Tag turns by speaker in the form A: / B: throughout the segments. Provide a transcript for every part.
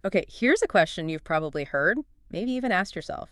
A: Okay, here's a question you've probably heard, maybe even asked yourself.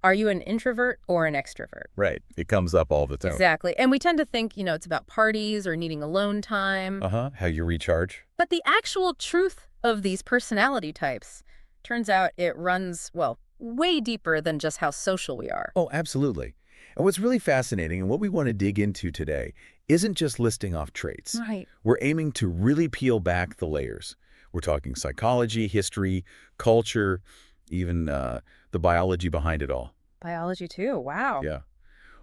A: Are you an introvert or an extrovert?
B: Right. It comes up all the time.
A: Exactly. And we tend to think, it's about parties or needing alone time.
B: Uh-huh. How you recharge?
A: But the actual truth of these personality types turns out it runs, well, way deeper than just how social we are.
B: Oh, absolutely. And what's really fascinating and what we want to dig into today isn't just listing off traits.
A: Right.
B: We're aiming to really peel back the layers. We're talking psychology, history, culture, even the biology behind it all.
A: Biology too. Wow.
B: Yeah.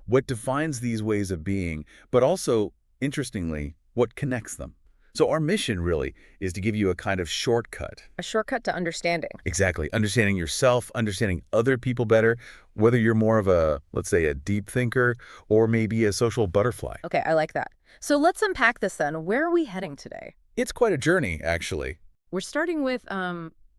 B: What defines these ways of being, but also, interestingly, what connects them. So our mission really is to give you a kind of shortcut.
A: A shortcut to understanding.
B: Exactly. Understanding yourself, understanding other people better, whether you're more of a, let's say, a deep thinker or maybe a social butterfly.
A: Okay, I like that. So let's unpack this then. Where are we heading today?
B: It's quite a journey, actually.
A: We're starting with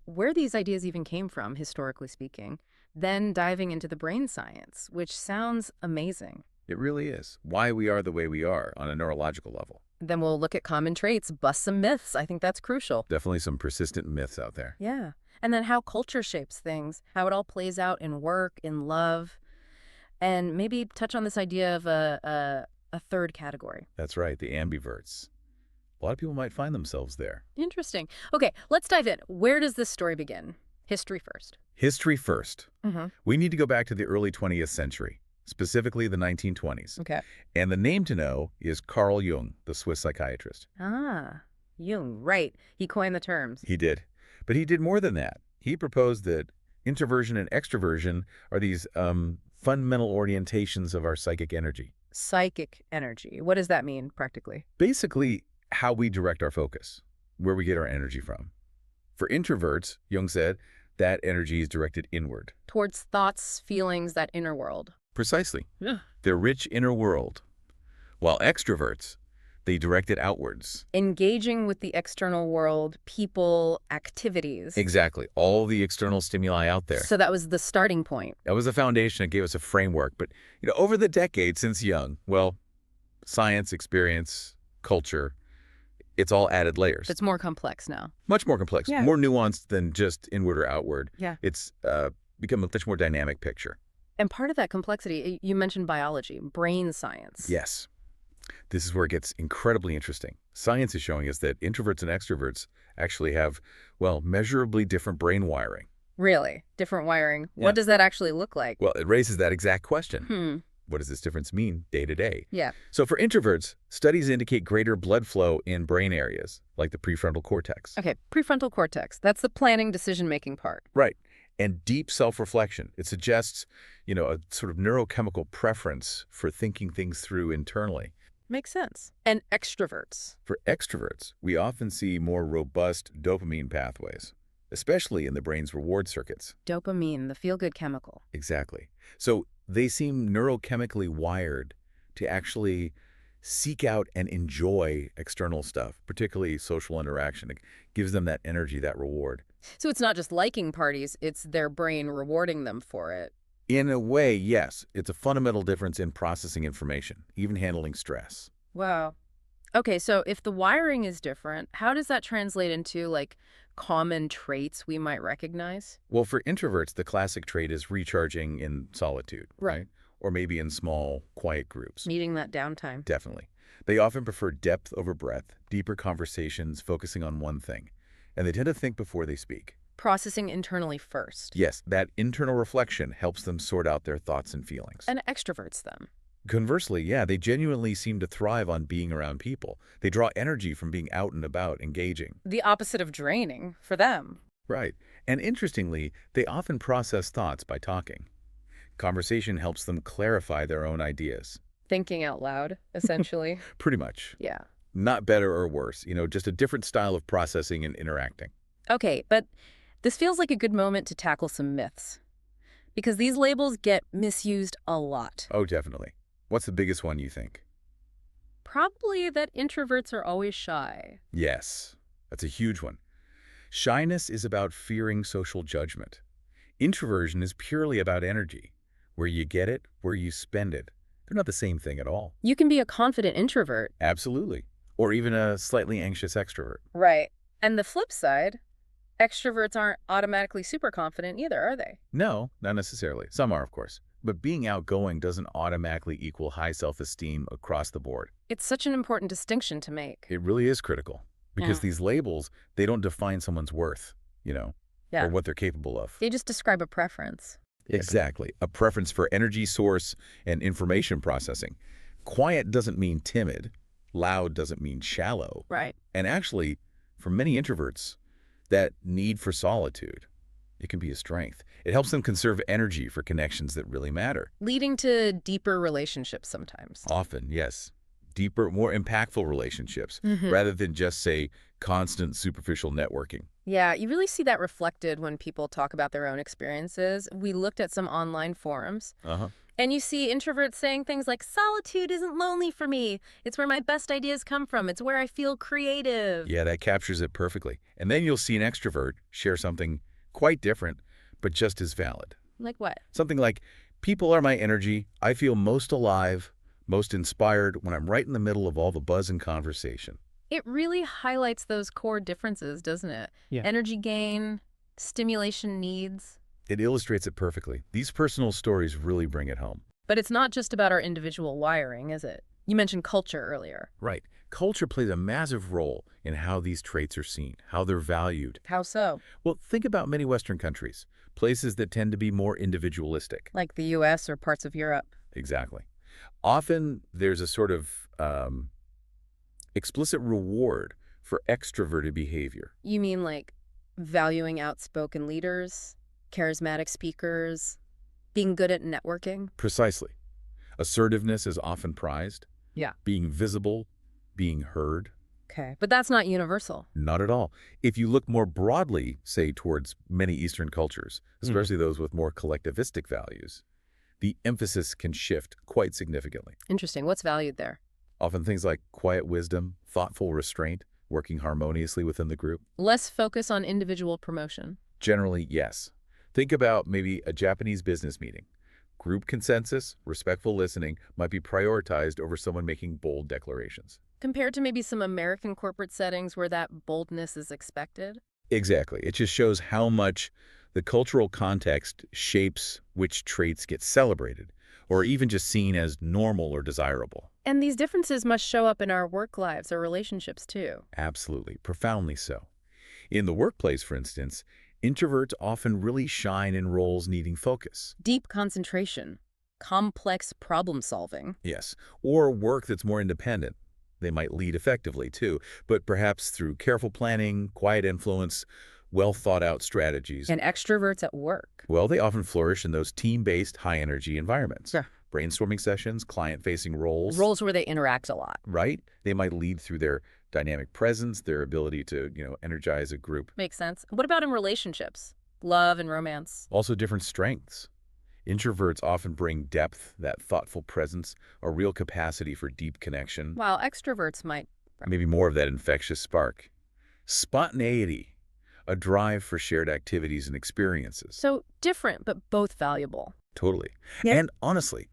A: where these ideas even came from, historically speaking, then diving into the brain science, which sounds amazing.
B: It really is. Why we are the way we are on a neurological level.
A: Then we'll look at common traits, bust some myths. I think that's crucial.
B: Definitely some persistent myths out there.
A: Yeah. And then how culture shapes things, how it all plays out in work, in love, and maybe touch on this idea of a third category.
B: That's right, the ambiverts. A lot of people might find themselves there.
A: Interesting. Okay, let's dive in. Where does this story begin? History first.
B: History first.
A: Mm-hmm.
B: We need to go back to the early 20th century, specifically the 1920s.
A: Okay.
B: And the name to know is Carl Jung, the Swiss psychiatrist.
A: Ah, Jung, right. He coined the terms.
B: He did. But he did more than that. He proposed that introversion and extroversion are these fundamental orientations of our psychic energy.
A: Psychic energy. What does that mean, practically?
B: Basically, how we direct our focus, where we get our energy from. For introverts, Jung said, that energy is directed inward.
A: Towards thoughts, feelings, that inner world.
B: Precisely.
A: Yeah.
B: Their rich inner world. While extroverts, they direct it outwards.
A: Engaging with the external world, people, activities.
B: Exactly. All the external stimuli out there.
A: So that was the starting point.
B: That was the foundation. It gave us a framework. But, over the decades since Jung, well, science, experience, culture, it's all added layers.
A: It's more complex now.
B: Much more complex,
A: Yeah.
B: more nuanced than just inward or outward.
A: Yeah.
B: It's become a much more dynamic picture.
A: And part of that complexity, you mentioned biology, brain science.
B: Yes. This is where it gets incredibly interesting. Science is showing us that introverts and extroverts actually have, well, measurably different brain wiring.
A: Really? Different wiring.
B: Yeah.
A: What does that actually look like?
B: Well, it raises that exact question.
A: Hmm.
B: What does this difference mean day to day?
A: Yeah.
B: So for introverts, studies indicate greater blood flow in brain areas, like the prefrontal cortex.
A: Okay, prefrontal cortex. That's the planning, decision-making part.
B: Right. And deep self-reflection. It suggests, a sort of neurochemical preference for thinking things through internally.
A: Makes sense. And extroverts.
B: For extroverts, we often see more robust dopamine pathways, especially in the brain's reward circuits.
A: Dopamine, the feel-good chemical.
B: Exactly. So they seem neurochemically wired to actually seek out and enjoy external stuff, particularly social interaction. It gives them that energy, that reward.
A: So it's not just liking parties, it's their brain rewarding them for it.
B: In a way, yes, it's a fundamental difference in processing information, even handling stress.
A: Wow. Okay, so if the wiring is different, how does that translate into, common traits we might recognize?
B: Well, for introverts, the classic trait is recharging in solitude,
A: Right.
B: Or maybe in small, quiet groups.
A: Needing that downtime.
B: Definitely. They often prefer depth over breadth, deeper conversations, focusing on one thing. And they tend to think before they speak.
A: Processing internally first.
B: Yes, that internal reflection helps them sort out their thoughts and feelings.
A: And extroverts, then.
B: Conversely, yeah, they genuinely seem to thrive on being around people. They draw energy from being out and about, engaging.
A: The opposite of draining for them.
B: Right. And interestingly, they often process thoughts by talking. Conversation helps them clarify their own ideas.
A: Thinking out loud, essentially.
B: Pretty much.
A: Yeah.
B: Not better or worse, just a different style of processing and interacting.
A: Okay, but this feels like a good moment to tackle some myths. Because these labels get misused a lot.
B: Oh, definitely. What's the biggest one, you think?
A: Probably that introverts are always shy.
B: Yes, that's a huge one. Shyness is about fearing social judgment. Introversion is purely about energy. Where you get it, where you spend it. They're not the same thing at all.
A: You can be a confident introvert.
B: Absolutely. Or even a slightly anxious extrovert.
A: Right. And the flip side, Extroverts aren't automatically super confident either, are they?
B: No, not necessarily. Some are, of course. But being outgoing doesn't automatically equal high self-esteem across the board.
A: It's such an important distinction to make.
B: It really is critical because
A: Yeah.
B: these labels, they don't define someone's worth, or
A: Yeah.
B: what they're capable of.
A: They just describe a preference.
B: Exactly. A preference for energy source and information processing. Quiet doesn't mean timid. Loud doesn't mean shallow.
A: Right.
B: And actually, for many introverts, that need for solitude, it can be a strength. It helps them conserve energy for connections that really matter.
A: Leading to deeper relationships sometimes.
B: Often, yes. Deeper, more impactful relationships, rather than just, say, constant superficial networking.
A: Yeah, you really see that reflected when people talk about their own experiences. We looked at some online forums,
B: Uh-huh.
A: and you see introverts saying things like, solitude isn't lonely for me. It's where my best ideas come from. It's where I feel creative.
B: Yeah, that captures it perfectly. And then you'll see an extrovert share something quite different, but just as valid.
A: Like what?
B: Something like, people are my energy. I feel most alive, most inspired when I'm right in the middle of all the buzz and conversation.
A: It really highlights those core differences, doesn't it?
B: Yeah.
A: Energy gain, stimulation needs.
B: It illustrates it perfectly. These personal stories really bring it home.
A: But it's not just about our individual wiring, is it? You mentioned culture earlier.
B: Right. Culture plays a massive role in how these traits are seen, how they're valued.
A: How so?
B: Well, think about many Western countries, places that tend to be more individualistic.
A: Like the US or parts of Europe.
B: Exactly. Often there's a sort of explicit reward for extroverted behavior.
A: You mean like valuing outspoken leaders, charismatic speakers, being good at networking?
B: Precisely. Assertiveness is often prized.
A: Yeah.
B: Being visible, being heard.
A: Okay, but that's not universal.
B: Not at all. If you look more broadly, say, towards many Eastern cultures, especially those with more collectivistic values, the emphasis can shift quite significantly.
A: Interesting. What's valued there?
B: Often things like quiet wisdom, thoughtful restraint, working harmoniously within the group.
A: Less focus on individual promotion.
B: Generally, yes. Think about maybe a Japanese business meeting. Group consensus, respectful listening might be prioritized over someone making bold declarations.
A: Compared to maybe some American corporate settings where that boldness is expected.
B: Exactly. It just shows how much the cultural context shapes which traits get celebrated, or even just seen as normal or desirable.
A: And these differences must show up in our work lives or relationships too.
B: Absolutely. Profoundly so. In the workplace, for instance, introverts often really shine in roles needing focus.
A: Deep concentration, complex problem solving.
B: Yes. Or work that's more independent. They might lead effectively, too, but perhaps through careful planning, quiet influence, well-thought-out strategies.
A: And extroverts at work.
B: Well, they often flourish in those team-based, high-energy environments.
A: Yeah.
B: Brainstorming sessions, client-facing roles.
A: Roles where they interact a lot.
B: Right? They might lead through their dynamic presence, their ability to, energize a group.
A: Makes sense. What about in relationships? Love and romance.
B: Also different strengths. Introverts often bring depth, that thoughtful presence, a real capacity for deep connection.
A: While extroverts might.
B: Maybe more of that infectious spark. Spontaneity, a drive for shared activities and experiences.
A: So different, but both valuable.
B: Totally.
A: Yeah.
B: And honestly,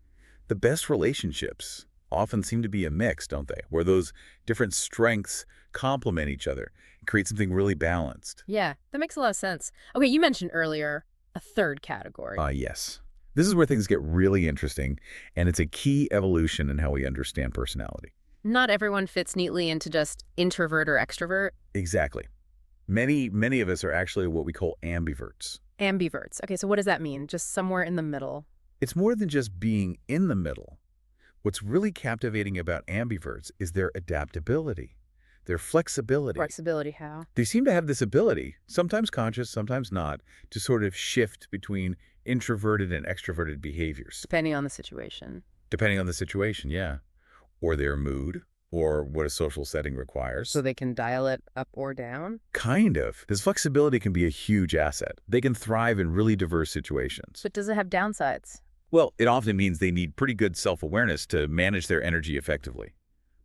B: the best relationships often seem to be a mix, don't they? Where those different strengths complement each other and create something really balanced.
A: Yeah, that makes a lot of sense. Okay, you mentioned earlier a third category.
B: Yes. This is where things get really interesting, and it's a key evolution in how we understand personality.
A: Not everyone fits neatly into just introvert or extrovert.
B: Exactly. Many of us are actually what we call ambiverts.
A: Ambiverts. Okay, so what does that mean? Just somewhere in the middle.
B: It's more than just being in the middle. What's really captivating about ambiverts is their adaptability, their flexibility.
A: Flexibility, how?
B: They seem to have this ability, sometimes conscious, sometimes not, to sort of shift between introverted and extroverted behaviors.
A: Depending on the situation.
B: Depending on the situation, yeah. Or their mood, or what a social setting requires.
A: So they can dial it up or down?
B: Kind of. This flexibility can be a huge asset. They can thrive in really diverse situations.
A: But does it have downsides?
B: Well, it often means they need pretty good self-awareness to manage their energy effectively.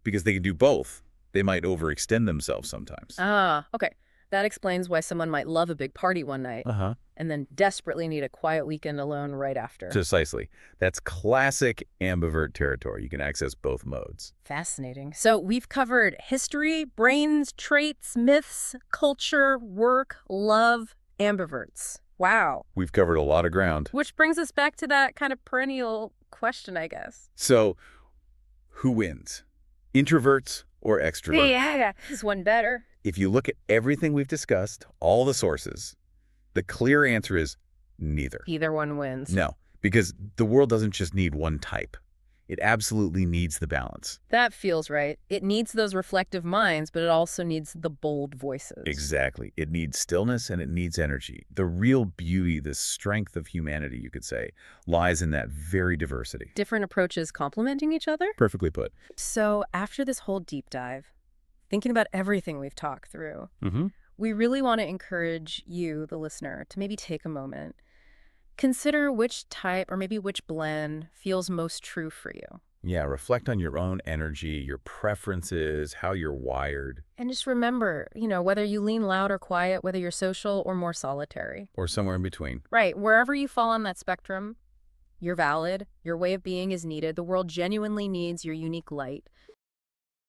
B: Because they can do both. They might overextend themselves sometimes.
A: Ah, okay. That explains why someone might love a big party one night
B: Uh-huh.
A: and then desperately need a quiet weekend alone right after.
B: Precisely. That's classic ambivert territory. You can access both modes.
A: Fascinating. So we've covered history, brains, traits, myths, culture, work, love, ambiverts. Wow.
B: We've covered a lot of ground.
A: Which brings us back to that kind of perennial question, I guess.
B: So, who wins? Introverts or extroverts?
A: Yeah, this one better.
B: If you look at everything we've discussed, all the sources, the clear answer is neither.
A: Either one wins.
B: No, because the world doesn't just need one type. It absolutely needs the balance.
A: That feels right. It needs those reflective minds, but it also needs the bold voices.
B: Exactly. It needs stillness and it needs energy. The real beauty, the strength of humanity, you could say, lies in that very diversity.
A: Different approaches complementing each other?
B: Perfectly put.
A: So after this whole deep dive, thinking about everything we've talked through, we really want to encourage you, the listener, to maybe take a moment. Consider which type or maybe which blend feels most true for you.
B: Yeah, reflect on your own energy, your preferences, how you're wired.
A: And just remember, whether you lean loud or quiet, whether you're social or more solitary.
B: Or somewhere in between.
A: Right. Wherever you fall on that spectrum, you're valid. Your way of being is needed. The world genuinely needs your unique light.